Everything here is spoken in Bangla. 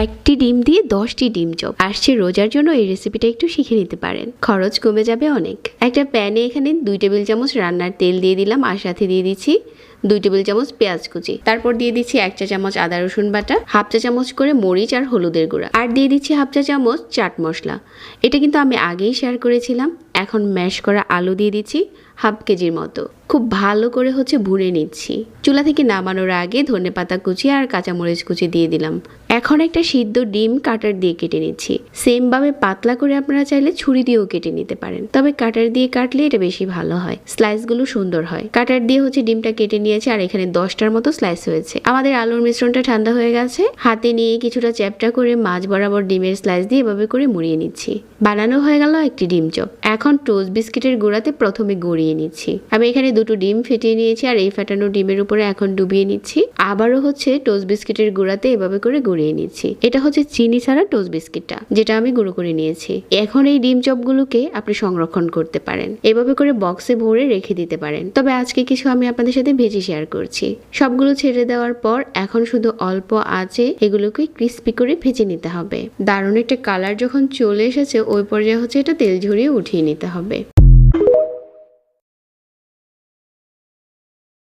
একটি ডিম দিয়ে 10টি ডিম চপ আসছে রোজার জন্য। এই রেসিপিটা একটু শিখে নিতে পারেন, খরচ কমে যাবে অনেক। একটা প্যানে এখানে 2 টেবিল চামচ রান্নার তেল দিয়ে দিলাম, আর সাথে দিয়ে দিচ্ছি 2 টেবিল চামচ পেঁয়াজ কুচি। তারপর দিয়ে দিচ্ছি 1 চা চামচ আদা রসুন বাটা, হাফ চা চামচ করে মরিচ আর হলুদের গুঁড়া, আর দিয়ে দিচ্ছি হাফ চা চামচ চাট মশলা। এটা কিন্তু আমি আগেই শেয়ার করেছিলাম। এখন ম্যাশ করা আলু দিয়ে দিচ্ছি হাফ কেজির মতো। খুব ভালো করে ভুনে নিচ্ছি। চুলা থেকে নামানোর আগে ধনেপাতা কুচি আর কাঁচামরিচ কুচি দিয়ে দিলাম। এখন একটা সিদ্ধ ডিম কাটার দিয়ে কেটে নিচ্ছি। সেম ভাবে পাতলা করে আপনারা চাইলে ছুরি দিয়েও কেটে নিতে পারেন, তবে কাটার দিয়ে কাটলে এটা বেশি ভালো হয়, স্লাইসগুলো সুন্দর হয়। কাটার দিয়ে ডিমটা কেটে নিয়েছি, আর এখানে 10টার মতো স্লাইস হয়েছে। আমাদের আলুর মিশ্রণটা ঠান্ডা হয়ে গেছে। হাতে নিয়ে কিছুটা চ্যাপটা করে মাছ বরাবর ডিমের স্লাইস দিয়ে এভাবে করে মুড়িয়ে নিচ্ছি। বানানো হয়ে গেল একটি ডিম চপ। এখন টোস্ট বিস্কিটের গুঁড়াতে প্রথমে গড়িয়ে নিচ্ছি। আমি এখানে 2টো ডিম ফেটিয়ে নিয়েছি, আর এই ফেটানো ডিমের উপরে এখন ডুবিয়ে নিচ্ছি। আবারও টোস্ট বিস্কিটের গুঁড়াতে এভাবে করে গড়িয়ে নিচ্ছি। এটা চিনি ছাড়া টোস্ট বিস্কিটটা, যেটা আমি গুঁড়ো করে নিয়েছি। এখন এই ডিম চপগুলোকে আপনি সংরক্ষণ করতে পারেন, এভাবে করে বক্সে ভরে রেখে দিতে পারেন। তবে আজকে কিছু আমি আপনাদের সাথে ভেজে শেয়ার করছি। সবগুলো ছেড়ে দেওয়ার পর এখন শুধু অল্প আঁচে এগুলোকে ক্রিস্পি করে ভেজে নিতে হবে। দারুণ একটা কালার যখন চলে এসেছে ওই পর্যায়ে এটা তেল ঝরিয়ে উঠিয়ে নিতে হবে।